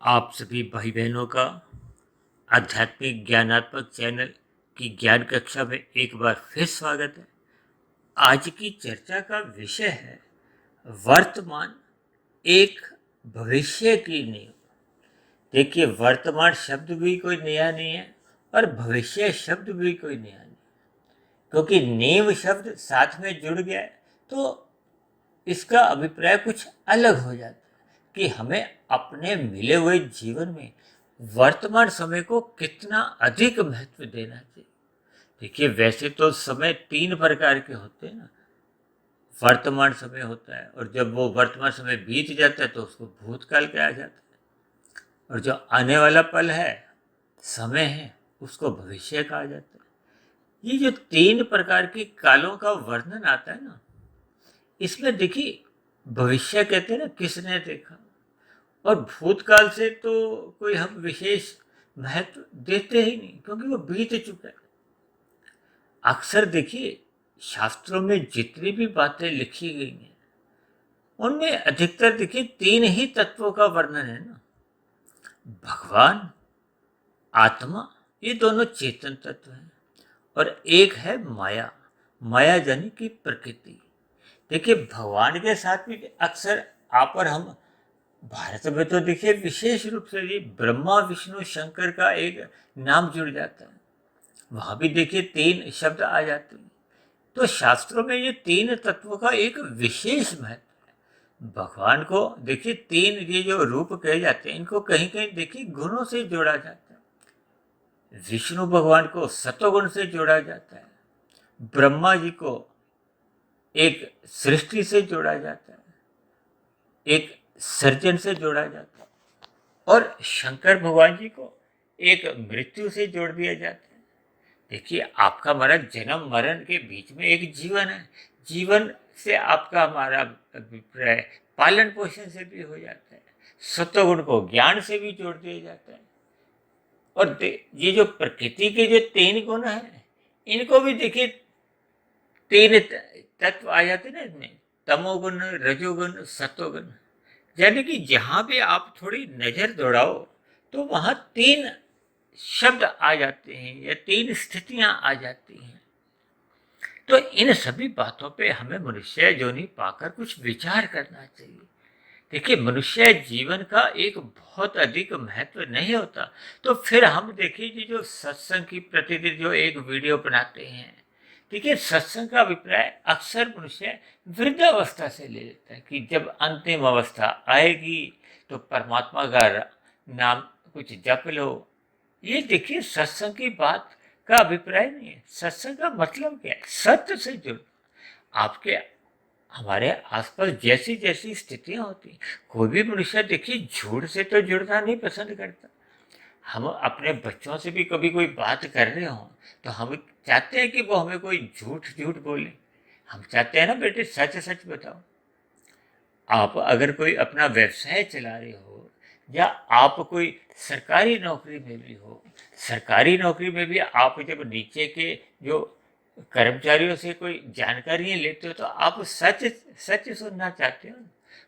आप सभी भाई बहनों का आध्यात्मिक ज्ञानात्मक चैनल की ज्ञान कक्षा में एक बार फिर स्वागत है। आज की चर्चा का विषय है वर्तमान एक भविष्य की नींव। देखिए, वर्तमान शब्द भी कोई नया नहीं है और भविष्य शब्द भी कोई नया नहीं, क्योंकि नींव शब्द साथ में जुड़ गया है तो इसका अभिप्राय कुछ अलग हो जाता है कि हमें अपने मिले हुए जीवन में वर्तमान समय को कितना अधिक महत्व देना चाहिए। देखिए, वैसे तो समय तीन प्रकार के होते हैं ना। वर्तमान समय होता है और जब वो वर्तमान समय बीत जाता है तो उसको भूतकाल कहा जाता है, और जो आने वाला पल है, समय है, उसको भविष्य कहा जाता है। ये जो तीन प्रकार के कालों का वर्णन आता है ना, इसमें देखिए, भविष्य कहते हैं ना, किसने देखा, और भूतकाल से तो कोई हम विशेष महत्व देते ही नहीं, क्योंकि वो बीत चुका है। अक्सर देखिए, शास्त्रों में जितनी भी बातें लिखी गई हैं उनमें अधिकतर देखिए तीन ही तत्वों का वर्णन है ना। भगवान, आत्मा, ये दोनों चेतन तत्व हैं, और एक है माया। माया यानी कि प्रकृति। देखिए, भगवान के साथ भी अक्सर आप और हम, भारत में तो देखिए विशेष रूप से ये ब्रह्मा विष्णु शंकर का एक नाम जुड़ जाता है। वहां भी देखिए तीन शब्द आ जाते हैं। तो शास्त्रों में ये तीन तत्वों का एक विशेष महत्व है। भगवान को देखिए तीन ये जो रूप कहे जाते हैं, इनको कहीं कहीं देखिए गुणों से जोड़ा जाता है। विष्णु भगवान को सत्वगुण से जोड़ा जाता है, ब्रह्मा जी को एक सृष्टि से जोड़ा जाता है, एक सर्जन से जोड़ा जाता है, और शंकर भगवान जी को एक मृत्यु से जोड़ दिया जाता है। देखिए, आपका हमारा जन्म मरण के बीच में एक जीवन है। जीवन से आपका हमारा अभिप्राय पालन पोषण से भी हो जाता है, सत्वगुण को ज्ञान से भी जोड़ दिया जाता है। और ये जो प्रकृति के जो तीन गुण हैं, इनको भी देखिए तीन तत्व आ जाते हैं ना इसमें, तमोगुण, रजोगुण, सत्वगुण। यानी कि जहां भी आप थोड़ी नजर दौड़ाओ तो वहां तीन शब्द आ जाते हैं या तीन स्थितियां आ जाती हैं। तो इन सभी बातों पे हमें मनुष्य योनि पाकर कुछ विचार करना चाहिए। देखिए, मनुष्य जीवन का एक बहुत अधिक महत्व नहीं होता तो फिर हम देखिए कि जो सत्संग की प्रतिदिन जो एक वीडियो बनाते हैं, देखिए सत्संग का अभिप्राय अक्सर मनुष्य वृद्धावस्था से ले लेता है कि जब अंतिम अवस्था आएगी तो परमात्मा का नाम कुछ जप लो। ये देखिए सत्संग की बात का अभिप्राय नहीं है। सत्संग का मतलब क्या है? सत्य से जुड़, आपके हमारे आसपास जैसी जैसी स्थितियां होती, कोई भी मनुष्य देखिए झूठ से तो जुड़ना नहीं पसंद करता। हम अपने बच्चों से भी कभी कोई बात कर रहे हो तो हम चाहते हैं कि वो हमें कोई झूठ झूठ बोले। हम चाहते हैं ना, बेटे सच सच बताओ। आप अगर कोई अपना व्यवसाय चला रहे हो या आप कोई सरकारी नौकरी में भी हो, सरकारी नौकरी में भी आप जब नीचे के जो कर्मचारियों से कोई जानकारियाँ लेते हो तो आप सच सच सुनना चाहते हो।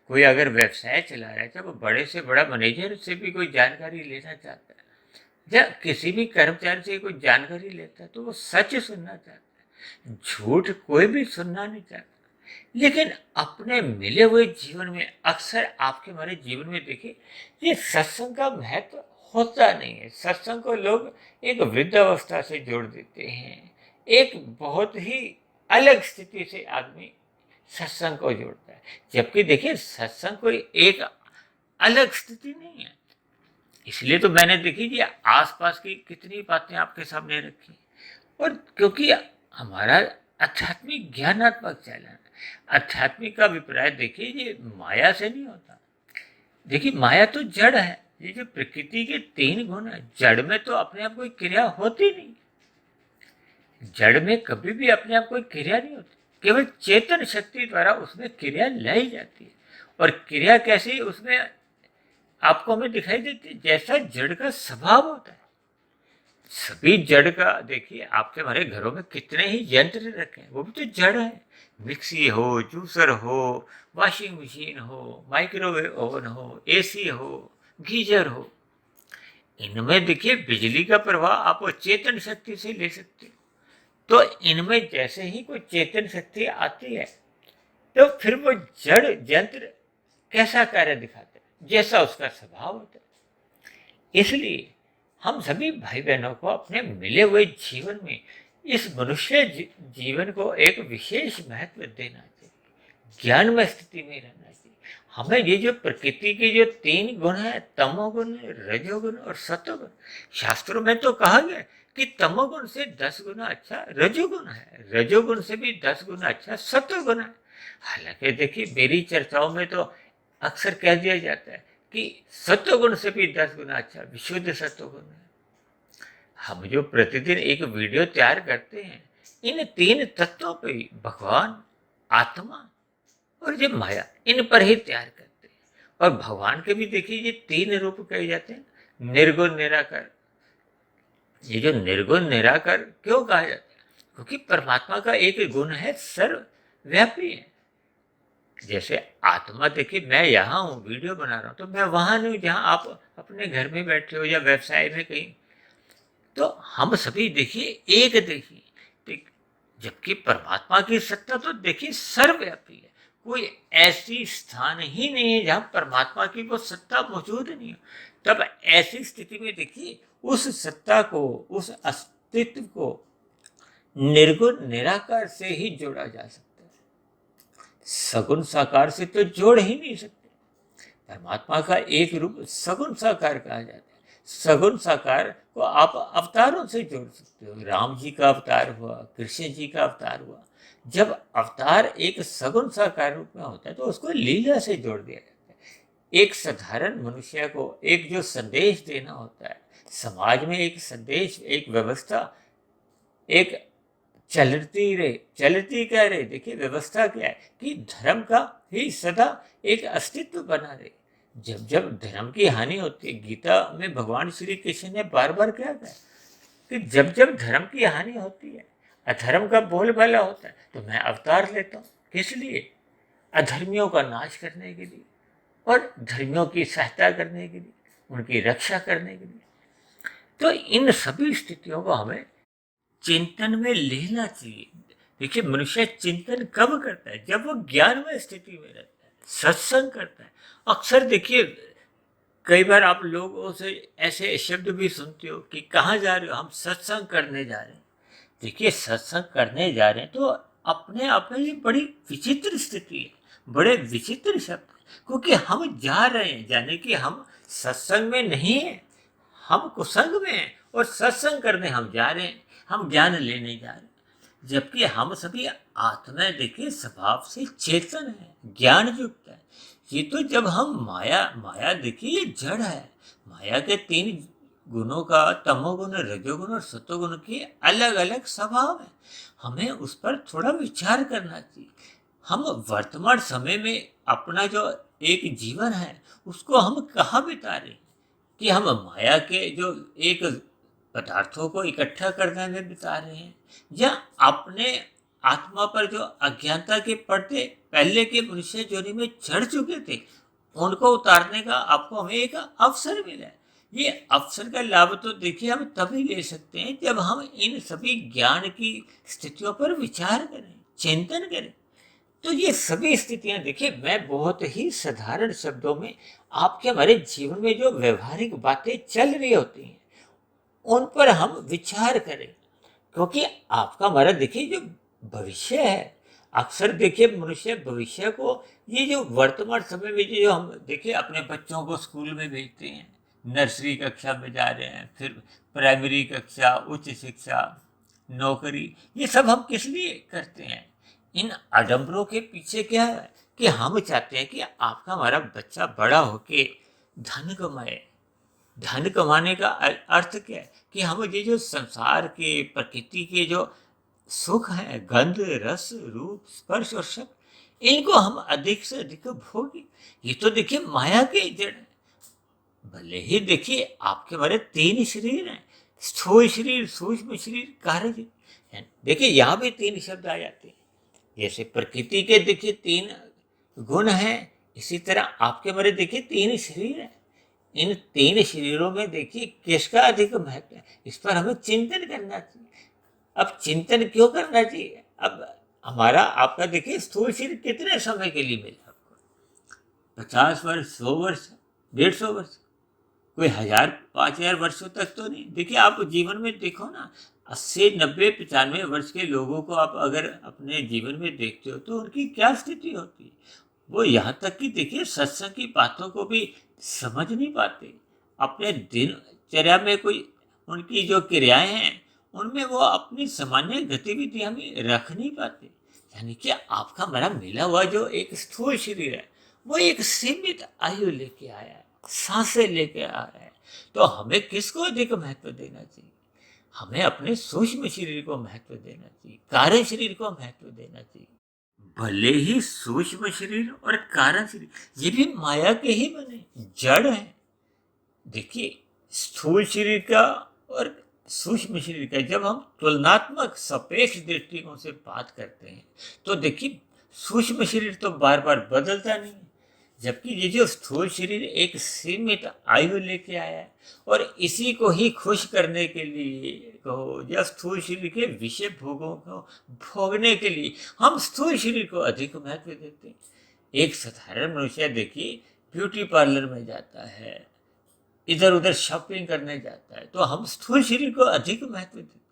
कोई अगर व्यवसाय चला रहा है तो वो बड़े से बड़ा मैनेजर से भी कोई जानकारी लेना चाहता है, या किसी भी कर्मचारी से कोई जानकारी लेता है तो वो सच सुनना चाहता है, झूठ कोई भी सुनना नहीं चाहता। लेकिन अपने मिले हुए जीवन में अक्सर आपके हमारे जीवन में देखिए ये सत्संग का महत्व होता नहीं है। सत्संग को लोग एक वृद्धावस्था से जोड़ देते हैं, एक बहुत ही अलग स्थिति से आदमी सत्संग को जोड़ता है, जबकि देखिए सत्संग कोई एक अलग स्थिति नहीं है। इसलिए तो मैंने देखी कि आसपास की कितनी बातें आपके सामने रखी, और क्योंकि हमारा आध्यात्मिक ज्ञानात्मक चैनल है। आध्यात्मिक का अभिप्राय देखिए ये माया से नहीं होता। देखिए, माया तो जड़ है। ये जो प्रकृति के तीन गुण है, जड़ में तो अपने आप कोई क्रिया होती नहीं। जड़ में कभी भी अपने आप कोई क्रिया नहीं होती, केवल चेतन शक्ति द्वारा उसमें क्रिया लाई जाती है। और क्रिया कैसी उसमें आपको हमें दिखाई देती है, जैसा जड़ का स्वभाव होता है। सभी जड़ का देखिए, आपके हमारे घरों में कितने ही यंत्र रखे हैं, वो भी तो जड़ है। मिक्सी हो, जूसर हो, वॉशिंग मशीन हो, माइक्रोवेव ओवन हो, एसी हो, गीजर हो। इनमें देखिए बिजली का प्रवाह आप चेतन शक्ति से ले सकते हो। तो इनमें जैसे ही कोई चेतन शक्ति आती है तो फिर वो जड़ यंत्र कैसा कार्य दिखाते हैं, जैसा उसका स्वभाव होता है। इसलिए हम सभी भाई बहनों को अपने मिले हुए जीवन में इस मनुष्य जीवन को एक विशेष महत्व देना चाहिए, ज्ञान में स्थिति में रहना चाहिए। हमें ये जो प्रकृति के जो 3 गुण है, तमोगुण, रजोगुण और सतोगुण, शास्त्रों में तो कहा गया कि तमोगुण से 10 गुना अच्छा रजोगुण है, रजोगुण से भी 10 गुना अच्छा सतोगुण है। हालांकि देखिए मेरी चर्चाओं में तो अक्सर कह दिया जाता है कि सत्वगुण से भी 10 गुना अच्छा विशुद्ध सत्वगुण है। हम जो प्रतिदिन एक वीडियो तैयार करते हैं, इन 3 तत्वों पे भगवान, आत्मा और ये माया, इन पर ही तैयार करते हैं। और भगवान के भी देखिए ये 3 रूप कहे जाते हैं, निर्गुण, निराकार। ये जो निर्गुण निराकार क्यों कहा जाता है? क्योंकि परमात्मा का एक गुण है सर्वव्यापी है। जैसे आत्मा, देखिए मैं यहाँ हूँ वीडियो बना रहा हूँ तो मैं वहां नहीं जहाँ आप अपने घर में बैठे हो या व्यवसाय में कहीं। तो हम सभी देखिए एक देखिए, ठीक, जबकि परमात्मा की सत्ता तो देखिए सर्वव्यापी है। कोई ऐसी स्थान ही नहीं है जहाँ परमात्मा की वो सत्ता मौजूद नहीं हो। तब ऐसी स्थिति में देखिए उस सत्ता को, उस अस्तित्व को निर्गुण निराकार से ही जोड़ा जा सकता है, सगुण साकार से तो जोड़ ही नहीं सकते। परमात्मा का एक रूप सगुण साकार कहा जाता है। सगुण साकार को आप अवतारों से जोड़ सकते हो। राम जी का अवतार हुआ, कृष्ण जी का अवतार हुआ। जब अवतार एक सगुण साकार रूप में होता है तो उसको लीला से जोड़ दिया जाता है। एक साधारण मनुष्य को एक जो संदेश देना होता है, समाज में एक संदेश, एक व्यवस्था, एक चलती क्या रहे। देखिए व्यवस्था क्या है कि धर्म का ही सदा एक अस्तित्व बना रहे। जब जब धर्म की हानि होती है, गीता में भगवान श्री कृष्ण ने बार बार क्या कहा कि जब जब धर्म की हानि होती है, अधर्म का बोलबाला होता है, तो मैं अवतार लेता हूँ। किस लिए? अधर्मियों का नाश करने के लिए और धर्मियों की सहायता करने के लिए, उनकी रक्षा करने के लिए। तो इन सभी स्थितियों को हमें चिंतन में लेना चाहिए। देखिए मनुष्य चिंतन कब करता है? जब वो ज्ञान में स्थिति में रहता है, सत्संग करता है। अक्सर देखिए कई बार आप लोगों से ऐसे शब्द भी सुनते हो कि कहाँ जा रहे हो? हम सत्संग करने जा रहे हैं। देखिए सत्संग करने जा रहे हैं तो अपने आप में ये बड़ी विचित्र स्थिति है, बड़े विचित्र शब्द, क्योंकि हम जा रहे हैं, जाने कि हम सत्संग में नहीं है, हम कुसंग में हैं और सत्संग करने हम जा रहे हैं, हम ज्ञान लेने जा रहे हैं। जबकि हम सभी आत्मा देखिए स्वभाव से चेतन है, ज्ञान युक्त है। ये तो जब हम माया देखिए ये जड़ है। माया के 3 गुणों का, तमोगुण, रजोगुण और सतोगुण के अलग अलग स्वभाव है। हमें उस पर थोड़ा विचार करना चाहिए। हम वर्तमान समय में अपना जो एक जीवन है उसको हम कहाँ बिता रहे हैं? कि हम माया के जो एक पदार्थों को इकट्ठा करने में बिता रहे हैं, या अपने आत्मा पर जो अज्ञानता के पर्दे पहले के मनुष्य जोनी में चढ़ चुके थे उनको उतारने का आपको हमें एक अवसर मिला है। ये अवसर का लाभ तो देखिए हम तभी ले सकते हैं जब हम इन सभी ज्ञान की स्थितियों पर विचार करें, चिंतन करें। तो ये सभी स्थितियां देखिए मैं बहुत ही साधारण शब्दों में आपके हमारे जीवन में जो व्यवहारिक बातें चल रही होती हैं उन पर हम विचार करें, क्योंकि आपका हमारा देखिए जो भविष्य है, अक्सर देखिए मनुष्य भविष्य को, ये जो वर्तमान समय में जो हम देखिए अपने बच्चों को स्कूल में भेजते हैं, नर्सरी कक्षा में जा रहे हैं, फिर प्राइमरी कक्षा, उच्च शिक्षा, नौकरी, ये सब हम किस लिए करते हैं? इन आडंबरों के पीछे क्या है कि हम चाहते हैं कि आपका हमारा बच्चा बड़ा होके धन कमाए। धन कमाने का अर्थ क्या है कि हम ये जो संसार के, प्रकृति के जो सुख है, गंध, रस, रूप, स्पर्श और शब्द, इनको हम अधिक से अधिक भोगी। ये तो देखिए माया के जड़ है। भले ही देखिए आपके हमारे 3 शरीर हैं, स्थूल शरीर, सूक्ष्म शरीर, कार्य शरीर। देखिए यहाँ भी 3 शब्द आ जाते हैं। जैसे प्रकृति के देखिए 3 गुण हैं, इसी तरह आपके हमारे देखिए 3 शरीर हैं। इन तीन शरीरों में देखिए किसका अधिक महत्व है, इस पर हमें चिंतन करना चाहिए। अब चिंतन क्यों करना चाहिए? अब हमारा आपका देखिए स्थूल शरीर कितने समय के लिए मिला आपको? 50 वर्ष, 100 वर्ष, 150 वर्ष, कोई 1000, 5000 वर्षों तक तो नहीं। देखिए आप जीवन में देखो ना, 80, 90, 95 वर्ष के लोगों को आप अगर अपने जीवन में देखते हो तो उनकी क्या स्थिति होती है। वो यहाँ तक कि देखिए सत्संग की बातों को भी समझ नहीं पाते। अपने दिनचर्या में कोई उनकी जो क्रियाएं हैं उनमें वो अपनी सामान्य गतिविधियां भी रख नहीं पाते। यानी कि आपका हमारा मिला हुआ जो एक स्थूल शरीर है वो एक सीमित आयु लेके आया है, सांसें लेके आ रहा है। तो हमें किसको अधिक महत्व देना चाहिए? हमें अपने सूक्ष्म शरीर को महत्व देना चाहिए, कारण शरीर को महत्व देना चाहिए। भले ही सूक्ष्म शरीर और कारण शरीर ये भी माया के ही बने जड़ हैं। देखिए स्थूल शरीर का और सूक्ष्म शरीर का जब हम तुलनात्मक सापेक्ष दृष्टिकोण से बात करते हैं तो देखिए सूक्ष्म शरीर तो बार बार बदलता नहीं है, जबकि ये जो स्थूल शरीर एक सीमित आयु लेके आया है और इसी को ही खुश करने के लिए कहो या स्थूल शरीर के विषय भोगों को भोगने के लिए हम स्थूल शरीर को अधिक महत्व देते हैं। एक साधारण मनुष्य देखिए ब्यूटी पार्लर में जाता है, इधर उधर शॉपिंग करने जाता है, तो हम स्थूल शरीर को अधिक महत्व देते हैं।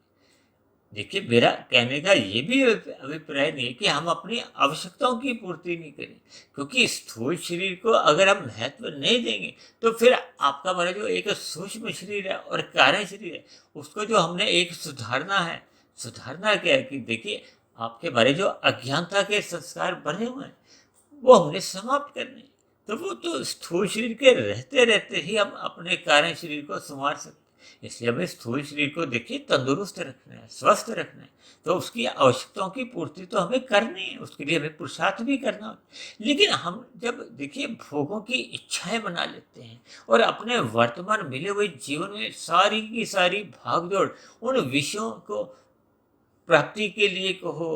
देखिए मेरा कहने का ये भी अभिप्राय नहीं है कि हम अपनी आवश्यकताओं की पूर्ति नहीं करें, क्योंकि स्थूल शरीर को अगर हम महत्व नहीं देंगे तो फिर आपका हमारा जो एक सूक्ष्म शरीर है और कारण शरीर है उसको जो हमने एक सुधारना है। सुधारना क्या है कि देखिए आपके बारे जो अज्ञानता के संस्कार बने हुए हैं वो हमने समाप्त करने हैं। तो वो तो स्थूल शरीर के रहते रहते ही हम अपने कारण शरीर को संवार सकते हैं। इसलिए हमें स्थूल शरीर को देखिए तंदुरुस्त रखना है, स्वस्थ रखना है। तो उसकी आवश्यकताओं की पूर्ति तो हमें करनी है, उसके लिए हमें पुरुषार्थ भी करना होता है। लेकिन हम जब देखिए भोगों की इच्छाएं बना लेते हैं और अपने वर्तमान मिले हुए जीवन में सारी की सारी भागदौड़ उन विषयों को प्राप्ति के लिए कहो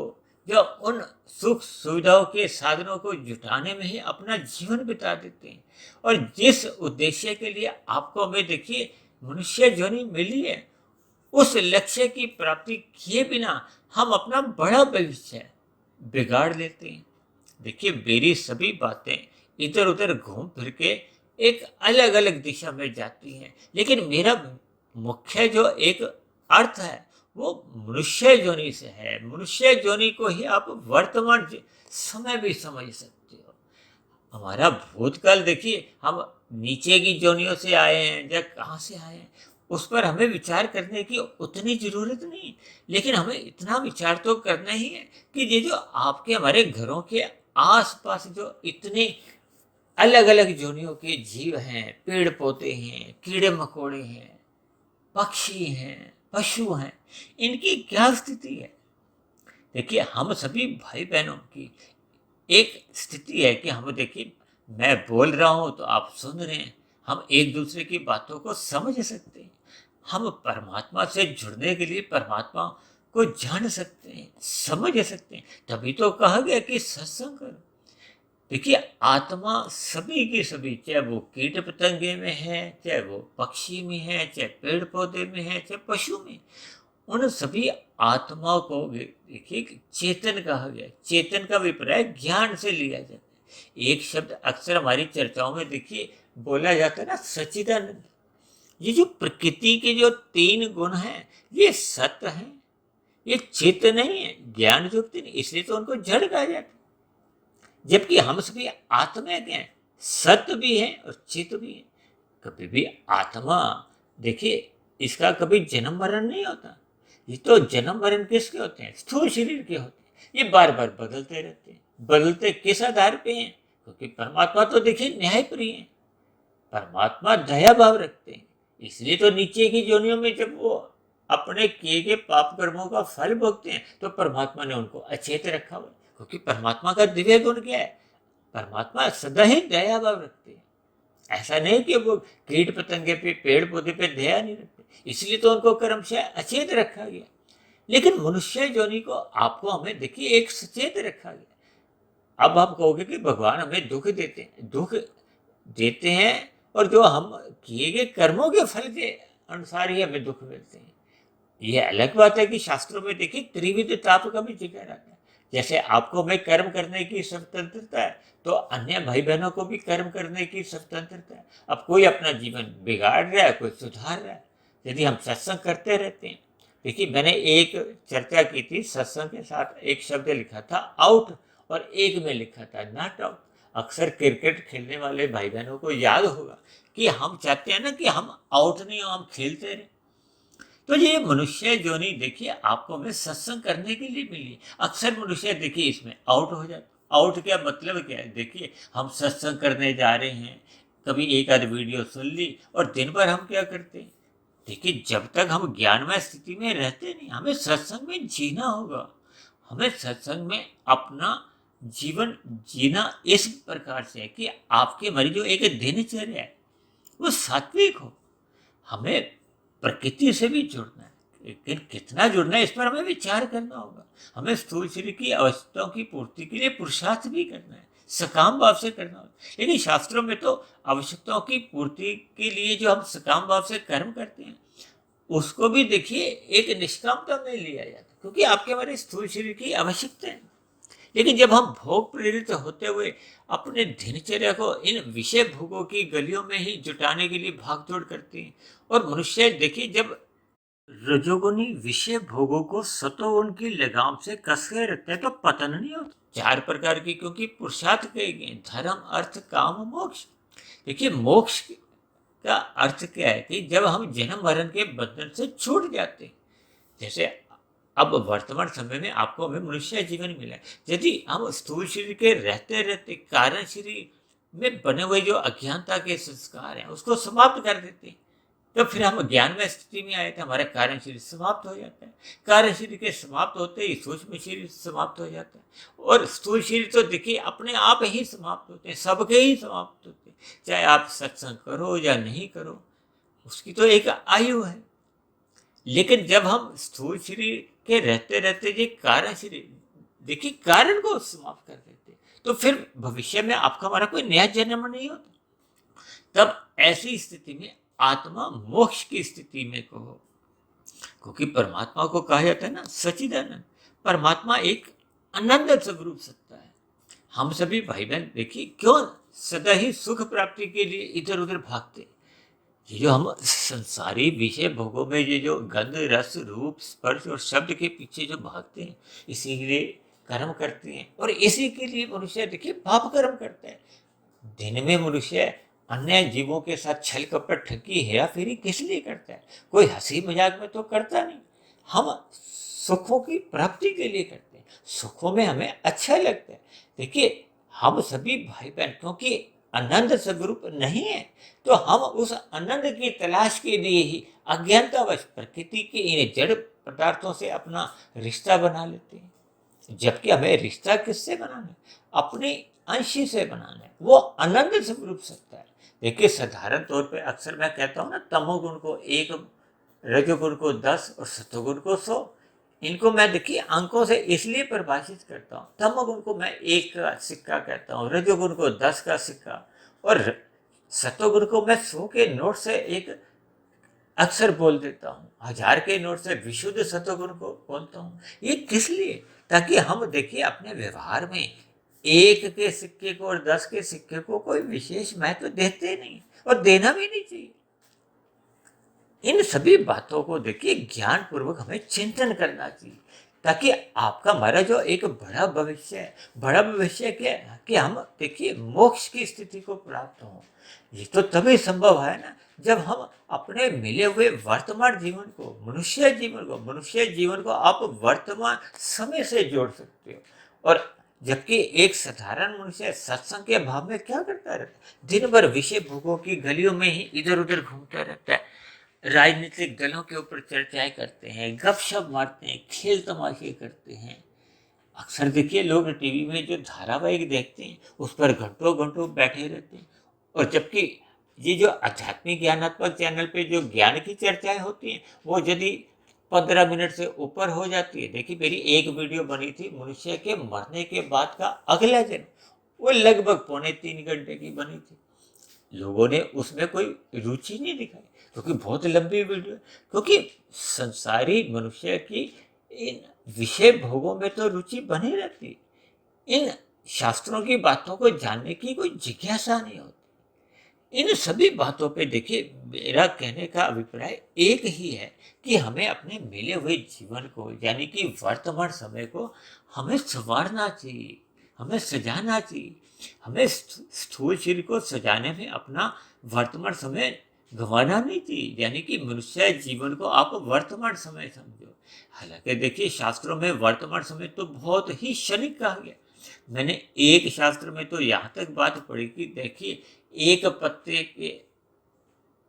या उन सुख सुविधाओं के साधनों को जुटाने में ही अपना जीवन बिता देते हैं। और जिस उद्देश्य के लिए आपको हमें देखिए मनुष्य जोनी मिली है उस लक्ष्य की प्राप्ति किए बिना हम अपना बड़ा भविष्य बिगाड़ लेते हैं। देखिए मेरी सभी बातें इधर उधर घूम फिर के एक अलग अलग दिशा में जाती हैं, लेकिन मेरा मुख्य जो एक अर्थ है वो मनुष्य जोनी से है। मनुष्य जोनी को ही आप वर्तमान समय भी समझ सकते हो। हमारा भूतकाल देखिए हम नीचे की जोनियों से आए हैं या कहाँ से आए हैं उस पर हमें विचार करने की उतनी जरूरत नहीं, लेकिन हमें इतना विचार तो करना ही है कि ये जो आपके हमारे घरों के आसपास जो इतने अलग अलग जोनियों के जीव हैं, पेड़ पौधे हैं, कीड़े मकोड़े हैं, पक्षी हैं, पशु हैं, इनकी क्या स्थिति है। देखिए हम सभी भाई बहनों की एक स्थिति है कि हम देखिए मैं बोल रहा हूं तो आप सुन रहे हैं, हम एक दूसरे की बातों को समझ सकते हैं। हम परमात्मा से जुड़ने के लिए परमात्मा को जान सकते हैं, समझ सकते हैं। तभी तो कहा गया कि सत्संग करो। देखिए आत्मा सभी की सभी, चाहे वो कीट पतंगे में है, चाहे वो पक्षी में है, चाहे पेड़ पौधे में है, चाहे पशु में, उन सभी आत्माओं को देखिए चेतन कहा गया। चेतन का अभिप्राय ज्ञान से लिया जाता है। एक शब्द अक्सर हमारी चर्चाओं में देखिए बोला जाता है ना, सच्चिदानंद। ये जो प्रकृति के जो 3 गुण हैं ये सत्य हैं, ये चित्त नहीं है, ज्ञान युक्त नहीं, इसलिए तो उनको जड़ कहा जाता है। जबकि हम सभी आत्मा के हैं, सत्य भी है और चित्त भी है। कभी भी आत्मा देखिए इसका कभी जन्म मरण नहीं होता। ये तो जन्म मरण किसके होते हैं? स्थूल शरीर के होते हैं। ये बार बार बदलते रहते हैं। बदलते किस आधार पे हैं? क्योंकि परमात्मा तो देखिए न्याय प्रिय है, परमात्मा दया भाव रखते हैं। इसलिए तो नीचे की जोनियों में जब वो अपने किए गए पाप कर्मों का फल भोगते हैं तो परमात्मा ने उनको अचेत रखा हुआ है। क्योंकि परमात्मा का दिव्य गुण क्या है? परमात्मा सदा ही दया भाव रखते हैं। ऐसा नहीं कि वो कीट पतंगे पे, पेड़ पौधे पे दया नहीं रखते, इसलिए तो उनको कर्म से अचेत रखा गया। लेकिन मनुष्य जोनि को आपको हमें देखिए एक सचेत रखा गया। अब आप कहोगे कि भगवान हमें दुख देते हैं, दुख देते हैं और जो हम किए गए कर्मों के फल के अनुसार ही हमें दुख मिलते हैं। ये अलग बात है कि शास्त्रों में देखिए त्रिविध ताप का भी जिक्र आता है। जैसे आपको में कर्म करने की स्वतंत्रता है, तो अन्य भाई बहनों को भी कर्म करने की स्वतंत्रता है। अब कोई अपना जीवन बिगाड़ रहा है, कोई सुधार रहा है। यदि हम सत्संग करते रहते हैं, देखिए मैंने एक चर्चा की थी, सत्संग के साथ एक शब्द लिखा था आउट और एक में लिखा था नॉट आउट। अक्सर क्रिकेट खेलने वाले भाई बहनों को याद होगा कि हम चाहते हैं ना कि हम आउट नहीं हो, हम खेलते रहे। तो ये मनुष्य जोनी देखिए आपको हमें सत्संग करने के लिए मिली। अक्सर मनुष्य देखिए इसमें आउट हो जाता। आउट क्या मतलब क्या है? देखिए हम सत्संग करने जा रहे हैं, कभी एक आध वीडियो सुन ली और दिन भर हम क्या करते हैं? देखिए जब तक हम ज्ञानमय स्थिति में रहते नहीं, हमें सत्संग में जीना होगा। हमें सत्संग में अपना जीवन जीना इस प्रकार से है कि आपके हमारी जो एक दिनचर्या है वो सात्विक हो। हमें प्रकृति से भी जुड़ना है, लेकिन कितना जुड़ना है इस पर हमें विचार करना होगा। हमें स्थूल शरीर की आवश्यकताओं की पूर्ति के लिए पुरुषार्थ भी करना है, सकाम भाव से करना होगा। लेकिन शास्त्रों में तो आवश्यकताओं की पूर्ति के लिए जो हम सकाम भाव से कर्म करते हैं, उसको भी देखिए एक निष्कामता में लिया जाता है, क्योंकि आपके हमारे स्थूल शरीर की आवश्यकता है। लेकिन जब हम भोग प्रेरित होते हुए अपने दिनचर्या को इन विषय भोगों की गलियों में ही जुटाने के लिए भागदौड़ करते हैं, और मनुष्य देखिए जब रजोगुनी विषय भोगों को सतोगुण की लगाम से कस के रखते हैं तो पतन नहीं होता। चार प्रकार की क्योंकि पुरुषार्थ कहे गए, धर्म अर्थ काम मोक्ष। देखिए मोक्ष का अर्थ क्या है कि जब हम जन्म मरण के बंधन से छूट जाते हैं। जैसे अब वर्तमान समय में आपको हमें मनुष्य जीवन मिला है, यदि हम स्थूल शरीर के रहते रहते कारण शरीर में बने हुए जो अज्ञानता के संस्कार हैं उसको समाप्त कर देते हैं, तो फिर हम ज्ञान में स्थिति में आए थे, हमारा कारण शरीर समाप्त हो जाता है। कारण शरीर के समाप्त होते ही सूक्ष्म शरीर समाप्त हो जाता है, और स्थूल शरीर तो देखिए अपने आप ही समाप्त होते हैं, सबके ही समाप्त होते हैं। चाहे आप सत्संग करो या नहीं करो, उसकी तो एक आयु है। लेकिन जब हम स्थूल शरीर के रहते रहते ये कारण शरीर देखिए कारण को समाप्त कर देते, तो फिर भविष्य में आपका हमारा कोई नया जन्म नहीं होता। तब ऐसी स्थिति में आत्मा मोक्ष की स्थिति में कहो, क्योंकि परमात्मा को कहा जाता है ना सच्चिदानंद। परमात्मा एक अनंत स्वरूप सत्ता है। हम सभी भाई बहन देखिए क्यों सदा ही सुख प्राप्ति के लिए इधर उधर भागते। ये जो हम संसारी विषय भोगों में ये जो गंध रस रूप स्पर्श और शब्द के पीछे जो भागते हैं, इसी के लिए कर्म करते हैं, और इसी के लिए मनुष्य देखिए पाप कर्म करता है। दिन में मनुष्य अन्य जीवों के साथ छल कपट ठगी हेरा फेरी किस लिए करता है? कोई हंसी मजाक में तो करता नहीं। हम सुखों की प्राप्ति के लिए करते हैं, सुखों में हमें अच्छा लगता है। देखिए हम सभी भाई बहन क्योंकि आनंद स्वरूप नहीं है, तो हम उस आनंद की तलाश के लिए ही अज्ञानतावश प्रकृति के इन जड़ पदार्थों से अपना रिश्ता बना लेते हैं। जबकि हमें रिश्ता किससे बनाना है? अपने अंश से बनाना है, वो आनंद स्वरूप सत्ता है। देखिए साधारण तौर पे अक्सर मैं कहता हूँ ना, तमोगुण को 1, रजोगुण को 10 और सतोगुण को 100। इनको मैं देखिए अंकों से इसलिए परिभाषित करता हूँ। तमोगुण को मैं 1 का सिक्का कहता हूँ, रजोगुण को 10 का सिक्का, और सतोगुण को मैं 100 के नोट से एक अक्सर बोल देता हूँ, 1000 के नोट से विशुद्ध सतोगुण को बोलता हूँ। ये किस लिए? ताकि हम देखिए अपने व्यवहार में 1 के सिक्के को और 10 के सिक्के को कोई विशेष महत्व देते नहीं, और देना भी नहीं चाहिए। इन सभी बातों को देखिए ज्ञान पूर्वक हमें चिंतन करना चाहिए, ताकि आपका हमारा जो एक बड़ा भविष्य है, बड़ा भविष्य क्या है कि हम देखिए मोक्ष की स्थिति को प्राप्त हो। ये तो तभी संभव है ना जब हम अपने मिले हुए वर्तमान जीवन को, मनुष्य जीवन को आप वर्तमान समय से जोड़ सकते हो। और जबकि एक साधारण मनुष्य सत्संग के अभाव में क्या करता रहता है? दिन भर विषय भोगों की गलियों में ही इधर उधर घूमता रहता है, राजनीतिक दलों के ऊपर चर्चाएं करते हैं, गपशप मारते हैं, खेल तमाशे करते हैं। अक्सर देखिए लोग टीवी में जो धारावाहिक देखते हैं उस पर घंटों घंटों बैठे रहते हैं, और जबकि ये जो आध्यात्मिक ज्ञानात्मक चैनल पे जो ज्ञान की चर्चाएं होती हैं वो यदि 15 मिनट से ऊपर हो जाती है। देखिए मेरी एक वीडियो बनी थी मनुष्य के मरने के बाद का अगला जन्म, वो लगभग 2.25 घंटे की बनी थी। लोगों ने उसमें कोई रुचि नहीं दिखाई, क्योंकि बहुत लंबी वीडियो है। क्योंकि संसारी मनुष्य की इन विषय भोगों में तो रुचि बनी रहती, इन शास्त्रों की बातों को जानने की कोई जिज्ञासा नहीं होती। इन सभी बातों पे देखिए, मेरा कहने का अभिप्राय एक ही है कि हमें अपने मिले हुए जीवन को, यानी कि वर्तमान समय को हमें संवारना चाहिए, हमें सजाना चाहिए। हमें स्थूल शरीर को सजाने में अपना वर्तमान समय गंवाना नहीं चाहिए, यानी कि मनुष्य जीवन को आप वर्तमान समय समझो। हालांकि देखिए, शास्त्रों में वर्तमान समय तो बहुत ही क्षणिक कहा गया। मैंने एक शास्त्र में तो यहाँ तक बात पढ़ी कि देखिए, एक पत्ते के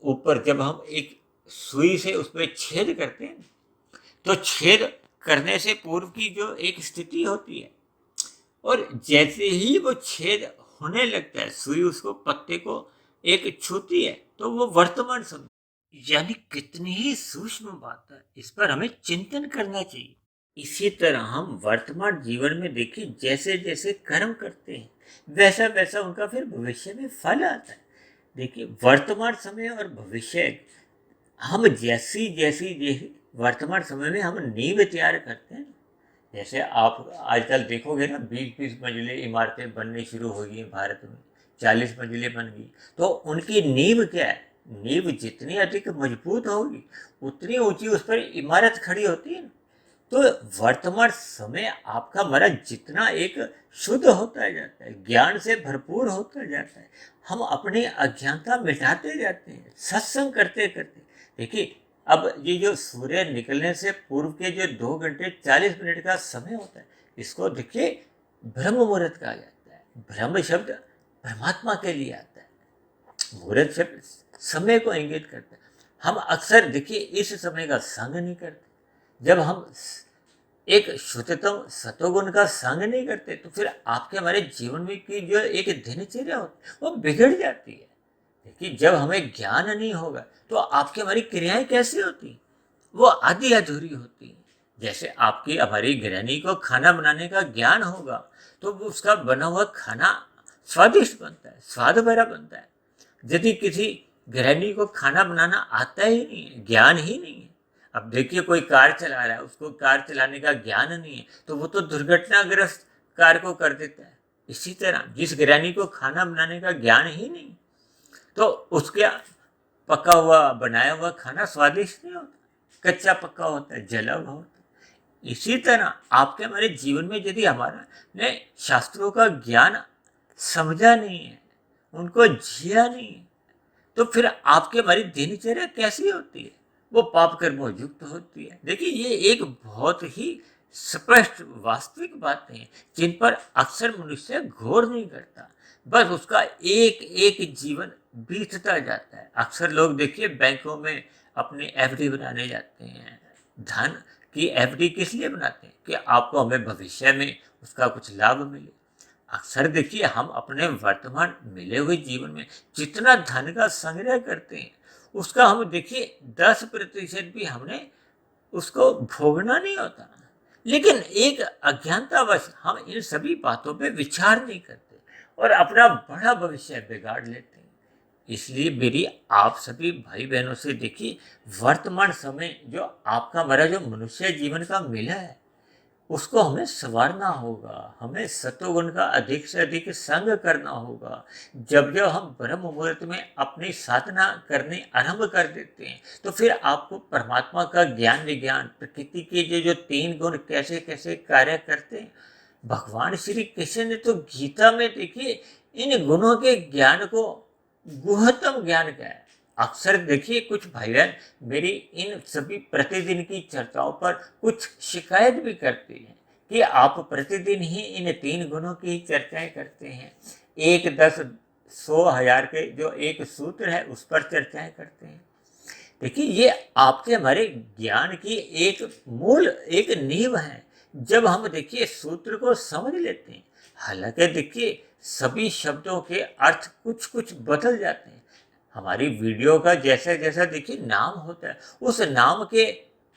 ऊपर जब हम एक सुई से उस पर छेद करते हैं, तो छेद करने से पूर्व की जो एक स्थिति होती है, और जैसे ही वो छेद होने लगता है, सुई उसको पत्ते को एक छूती है, तो वो वर्तमान समय, यानी कितनी ही सूक्ष्म बात है, इस पर हमें चिंतन करना चाहिए। इसी तरह हम वर्तमान जीवन में देखिए, जैसे जैसे कर्म करते हैं, वैसा वैसा उनका फिर भविष्य में फल आता है। देखिए, वर्तमान समय और भविष्य, हम जैसी जैसी वर्तमान समय में हम नींव तैयार करते हैं। जैसे आप आजकल देखोगे ना, 20-20 मंजिले इमारतें बननी शुरू हो गई हैं भारत में, 40 मंजिलें बन गई। तो उनकी नींव क्या है? नींव जितनी अधिक मजबूत होगी, उतनी ऊंची उस पर इमारत खड़ी होती है। तो वर्तमान समय आपका हमारा जितना एक शुद्ध होता जाता है, ज्ञान से भरपूर होता जाता है, हम अपनी अज्ञानता मिटाते जाते हैं सत्संग करते करते। देखिए, अब ये जो सूर्य निकलने से पूर्व के जो 2 घंटे 40 मिनट का समय होता है, इसको देखिए ब्रह्म मुहूर्त कहा जाता है। ब्रह्म शब्द परमात्मा के लिए आता है, मुहूर्त शब्द समय को इंगित करता है। हम अक्सर देखिए इस समय का संग नहीं करते। जब हम एक शुद्धतम सतोगुण का संग नहीं करते, तो फिर आपके हमारे जीवन में की जो एक दिनचर्या होती है, वो बिगड़ जाती है। देखिए, जब हमें ज्ञान नहीं होगा, तो आपकी हमारी क्रियाएं कैसी होती, वो आधी अधूरी होती है। जैसे आपकी हमारी गृहिणी को खाना बनाने का ज्ञान होगा, तो वो उसका बना हुआ खाना स्वादिष्ट बनता है, स्वाद भरा बनता है। यदि किसी गृहिणी को खाना बनाना आता ही नहीं है, ज्ञान ही नहीं है, अब देखिए कोई कार चला रहा है, उसको कार चलाने का ज्ञान नहीं है, तो वो तो दुर्घटनाग्रस्त कार को कर देता है। इसी तरह जिस गृहिणी को खाना बनाने का ज्ञान ही नहीं, तो उसके पका हुआ बनाया हुआ खाना स्वादिष्ट नहीं होता, कच्चा पक्का होता है, जला हुआ होता है। इसी तरह आपके हमारे जीवन में यदि हमारा ने शास्त्रों का ज्ञान समझा नहीं है, उनको जिया नहीं है, तो फिर आपके हमारी दिनचर्या कैसी होती है? वो पाप कर्मों युक्त होती है। देखिए, ये एक बहुत ही स्पष्ट वास्तविक बातें हैं, जिन पर अक्सर मनुष्य गौर नहीं करता। बस उसका एक एक जीवन बीतता जाता है। अक्सर लोग देखिए बैंकों में अपनी एफडी बनाने जाते हैं। धन की एफडी किस लिए बनाते हैं? कि आपको हमें भविष्य में उसका कुछ लाभ मिले। अक्सर देखिए, हम अपने वर्तमान मिले हुए जीवन में जितना धन का संग्रह करते हैं, उसका हम देखिए 10% भी हमने उसको भोगना नहीं होता। लेकिन एक अज्ञानतावश हम इन सभी बातों पे विचार नहीं करते और अपना बड़ा भविष्य बिगाड़ लेते हैं। इसलिए मेरी आप सभी भाई बहनों से देखिए, वर्तमान समय जो आपका हमारा जो मनुष्य जीवन का मिला है, उसको हमें संवारना होगा, हमें सतोगुण का अधिक से अधिक संग करना होगा। जब जब हम ब्रह्म मुहूर्त में अपनी साधना करने आरंभ कर देते हैं, तो फिर आपको परमात्मा का ज्ञान विज्ञान, प्रकृति के जो 3 गुण कैसे कैसे कार्य करते हैं, भगवान श्री कृष्ण ने तो गीता में देखिए इन गुणों के ज्ञान को गुहतम ज्ञान क्या है। अक्सर देखिए कुछ भाई बहन मेरी इन सभी प्रतिदिन की चर्चाओं पर कुछ शिकायत भी करते हैं कि आप प्रतिदिन ही इन 3 गुणों की चर्चाएं करते हैं, 1, 10, 100, 1000 के जो एक सूत्र है उस पर चर्चाएं करते हैं। देखिए, ये आपके हमारे ज्ञान की एक मूल एक नींव है। जब हम देखिए सूत्र को समझ लेते हैं, हालांकि देखिए सभी शब्दों के अर्थ कुछ कुछ बदल जाते हैं। हमारी वीडियो का जैसा जैसा देखिए नाम होता है, उस नाम के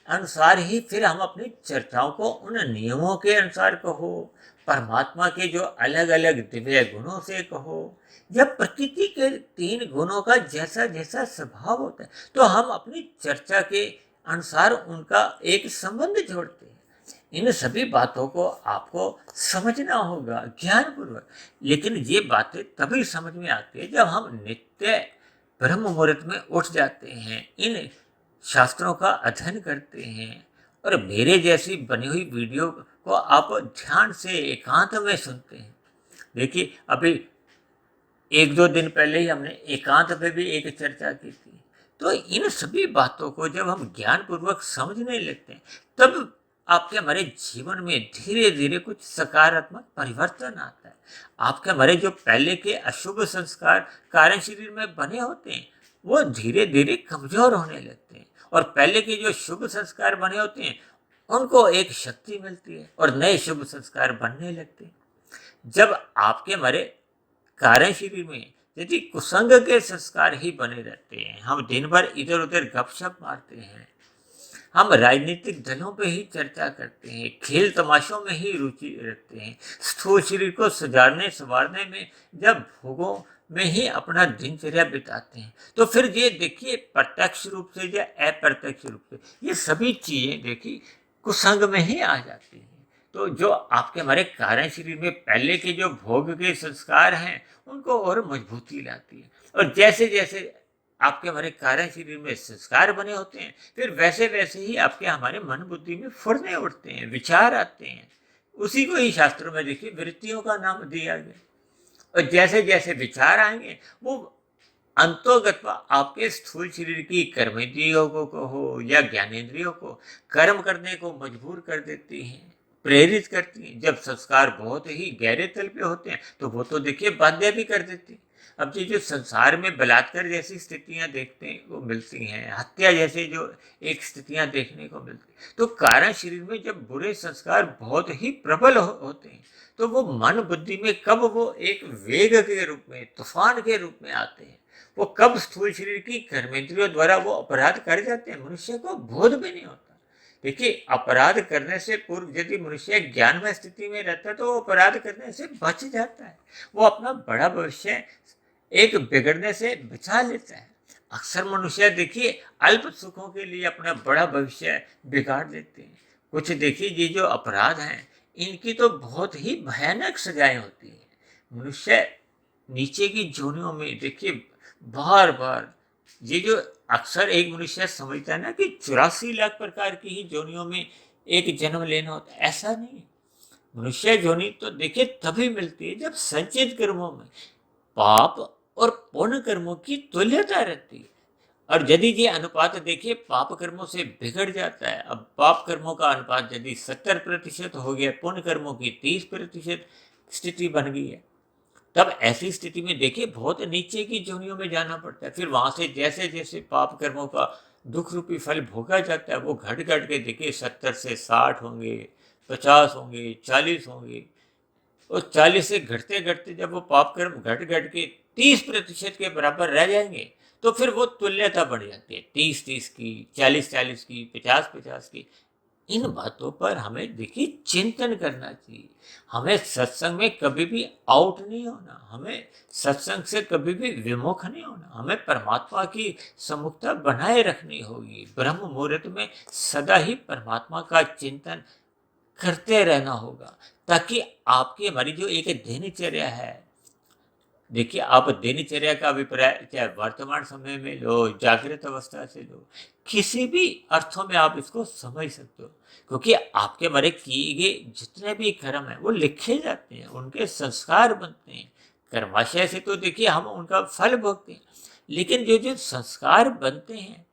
अनुसार ही फिर हम अपनी चर्चाओं को उन नियमों के अनुसार कहो, परमात्मा के जो अलग अलग दिव्य गुणों से कहो, या प्रकृति के 3 गुणों का जैसा जैसा स्वभाव होता है, तो हम अपनी चर्चा के अनुसार उनका एक संबंध जोड़ते हैं। इन सभी बातों को आपको समझना होगा ज्ञानपूर्वक। लेकिन ये बातें तभी समझ में आती है जब हम नित्य ब्रह्म मुहूर्त में उठ जाते हैं, इन शास्त्रों का अध्ययन करते हैं, और मेरे जैसी बनी हुई वीडियो को आप ध्यान से एकांत में सुनते हैं। देखिए, अभी 1-2 दिन पहले ही हमने एकांत पे भी एक चर्चा की थी। तो इन सभी बातों को जब हम ज्ञानपूर्वक समझने लगते हैं, तब आपके हमारे जीवन में धीरे धीरे कुछ सकारात्मक परिवर्तन आता है। आपके हमारे जो पहले के अशुभ संस्कार कारण शरीर में बने होते हैं, वो धीरे धीरे कमजोर होने लगते हैं, और पहले के जो शुभ संस्कार बने होते हैं उनको एक शक्ति मिलती है और नए शुभ संस्कार बनने लगते हैं। जब आपके हमारे कारण शरीर में यदि कुसंग के संस्कार ही बने रहते हैं, हम दिन भर इधर उधर गपशप मारते हैं, हम राजनीतिक दलों पे ही चर्चा करते हैं, खेल तमाशों में ही रुचि रखते हैं, स्थूल शरीर को सुधारने संवारने में जब भोगों में ही अपना दिनचर्या बिताते हैं, तो फिर ये देखिए प्रत्यक्ष रूप से या अप्रत्यक्ष रूप से ये सभी चीजें देखिए कुसंग में ही आ जाती हैं। तो जो आपके हमारे कारण शरीर में पहले के जो भोग के संस्कार हैं उनको और मजबूती लाती है, और जैसे जैसे आपके हमारे कारण शरीर में संस्कार बने होते हैं, फिर वैसे वैसे ही आपके हमारे मन बुद्धि में फुरने उठते हैं, विचार आते हैं। उसी को ही शास्त्रों में देखिए वृत्तियों का नाम दिया गया। और जैसे जैसे विचार आएंगे वो अंतोगत आपके स्थूल शरीर की कर्मेंद्रियों को हो या ज्ञानेंद्रियों को कर्म करने को मजबूर कर देती हैं, प्रेरित करती हैं। जब संस्कार बहुत ही गहरे तल पे होते हैं तो वो तो देखिए बाध्य भी कर देती हैं। अब ये जो संसार में बलात्कार जैसी स्थितियां देखते को मिलती हैं, हत्या जैसे जो एक स्थितियां देखने को मिलती हैं, तो कारण शरीर में जब बुरे संस्कार बहुत ही प्रबल होते हैं, तो वो मन बुद्धि में कब वो एक वेग के रूप में, तूफान के रूप में आते हैं, वो कब स्थूल शरीर की कर्मेंद्रियों द्वारा वो अपराध कर जाते हैं, मनुष्य को बोध भी नहीं होता। देखिए, अपराध करने से पूर्व यदि मनुष्य ज्ञानमय स्थिति में रहता है तो वो अपराध करने से बच जाता है, वो अपना बड़ा भविष्य एक बिगड़ने से बचा लेता है। अक्सर मनुष्य देखिए अल्प सुखों के लिए अपना बड़ा भविष्य बिगाड़ देते हैं। कुछ देखिए ये जो अपराध हैं इनकी तो बहुत ही भयानक सजाएं होती हैं। मनुष्य नीचे की जोनियों में देखिए बार बार ये जो अक्सर एक मनुष्य समझता है ना कि 84 लाख प्रकार की ही जोनियों में एक जन्म लेना होता है, ऐसा नहीं है। मनुष्य जोनि तो देखिए तभी मिलती है जब संचित कर्मों में पाप और पुण्य कर्मों की तुल्यता रहती है। और यदि ये अनुपात देखिए पाप कर्मों से बिगड़ जाता है, अब पाप कर्मों का अनुपात यदि 70% हो गया, पुण्य कर्मों की 30% स्थिति बन गई है, तब ऐसी स्थिति में देखिए बहुत नीचे की जोनियों में जाना पड़ता है। फिर वहां से जैसे जैसे पाप कर्मों का दुख रूपी फल भोगा जाता है, वो घट घट के देखिए 70 से 60 होंगे, 50 होंगे, 40 होंगे, और 40 से घटते घटते जब वो पाप कर्म घट घट के 30% के बराबर रह जाएंगे, तो फिर वो तुल्यता बढ़ जाती है 30-30 की, 40-40 की, 50-50 की। इन बातों पर हमें देखिए चिंतन करना चाहिए। हमें सत्संग में कभी भी आउट नहीं होना, हमें सत्संग से कभी भी विमुख नहीं होना, हमें परमात्मा की सम्मुखता बनाए रखनी होगी। ब्रह्म मुहूर्त में सदा ही परमात्मा का चिंतन करते रहना होगा, ताकि आपकी हमारी जो एक दिनचर्या है, देखिए आप दिनचर्या का अभिप्राय चाहे वर्तमान समय में लो, जागृत अवस्था से लो, किसी भी अर्थों में आप इसको समझ सकते हो, क्योंकि आपके हमारे किए गए जितने भी कर्म है वो लिखे जाते हैं, उनके संस्कार बनते हैं। कर्माशय से तो देखिए हम उनका फल भोगते हैं, लेकिन जो जो संस्कार बनते हैं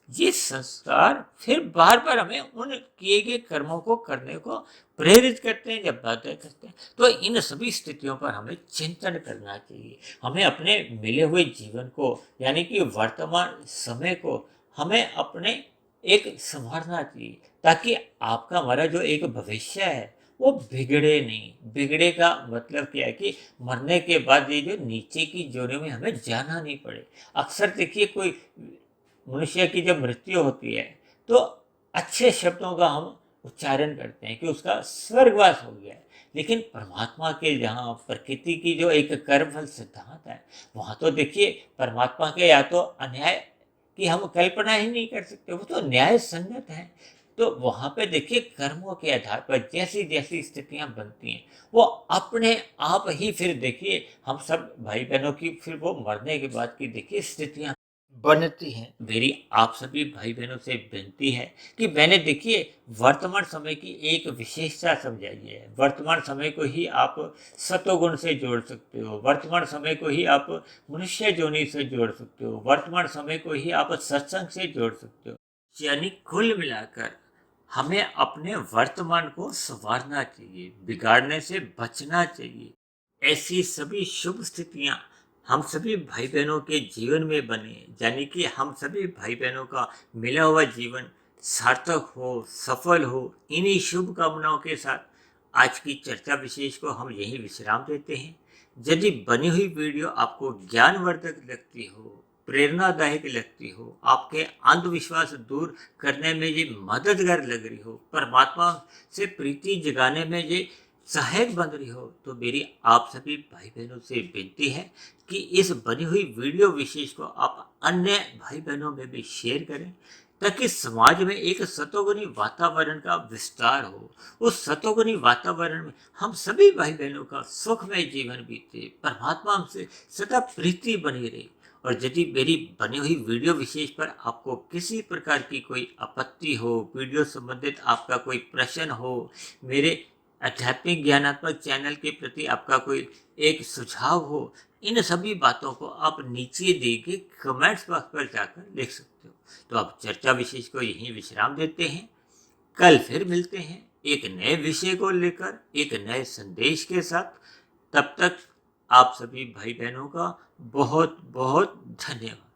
ये संस्कार फिर बार बार हमें उन किए गए कर्मों को करने को प्रेरित करते हैं, जब बातें करते हैं। तो इन सभी स्थितियों पर हमें चिंतन करना चाहिए। हमें अपने मिले हुए जीवन को यानी कि वर्तमान समय को हमें अपने एक संभालना चाहिए, ताकि आपका हमारा जो एक भविष्य है वो बिगड़े नहीं। बिगड़े का मतलब क्या है कि मरने के बाद ये जो नीचे की जोड़े में हमें जाना नहीं पड़े। अक्सर देखिए कोई मनुष्य की जब मृत्यु होती है तो अच्छे शब्दों का हम उच्चारण करते हैं कि उसका स्वर्गवास हो गया है। लेकिन परमात्मा के जहाँ प्रकृति की जो एक कर्मफल सिद्धांत है, वहाँ तो देखिए परमात्मा के या तो अन्याय की हम कल्पना ही नहीं कर सकते, वो तो न्याय संगत है। तो वहाँ पे देखिए कर्मों के आधार पर जैसी-जैसी स्थितियाँ बनती हैं, वो अपने आप ही फिर देखिए हम सब भाई-बहनों की फिर वो मरने के बाद की देखिए स्थितियाँ बनती हैं। मेरी आप सभी भाई-बहनों से विनती है कि मैंने देखिए वर्तमान समय की एक विशेषता समझाई है। वर्तमान समय को ही आप सतोगुण से जोड़ सकते हो, वर्तमान समय को ही आप मनुष्य योनि से जोड़ सकते हो, वर्तमान समय को ही आप सत्संग से जोड़ सकते हो। यानी कुल मिलाकर हमें अपने वर्तमान को संवारना चाहिए, बिगाड़ने से बचना चाहिए। ऐसी सभी शुभ स्थितियाँ हम सभी भाई बहनों के जीवन में बने, यानी कि हम सभी भाई बहनों का मिला हुआ जीवन सार्थक हो, सफल हो। इन्हीं शुभ कामनाओं के साथ आज की चर्चा विशेष को हम यहीं विश्राम देते हैं। यदि बनी हुई वीडियो आपको ज्ञानवर्धक लगती हो, प्रेरणादायक लगती हो, आपके अंधविश्वास दूर करने में ये मददगार लग रही हो, परमात्मा से प्रीति जगाने में ये सहायक बन रही हो, तो मेरी आप सभी भाई बहनों से विनती है कि इस बनी हुई वीडियो विशेष को आप अन्य भाई बहनों में भी शेयर करें, ताकि समाज में एक सतोगुणी वातावरण का विस्तार हो। उस सतोगुणी वातावरण में हम सभी भाई बहनों का सुखमय जीवन बीते, परमात्मा हमसे सदा प्रीति बनी रहे। और यदि मेरी बनी हुई वीडियो विशेष पर आपको किसी प्रकार की कोई आपत्ति हो, वीडियो संबंधित आपका कोई प्रश्न हो, मेरे आध्यात्मिक ज्ञानात्मक चैनल के प्रति आपका कोई एक सुझाव हो, इन सभी बातों को आप नीचे दिए गए कमेंट्स बॉक्स पर जाकर लिख सकते हो। तो अब चर्चा विशेष को यहीं विश्राम देते हैं। कल फिर मिलते हैं एक नए विषय को लेकर, एक नए संदेश के साथ। तब तक आप सभी भाई बहनों का बहुत बहुत धन्यवाद।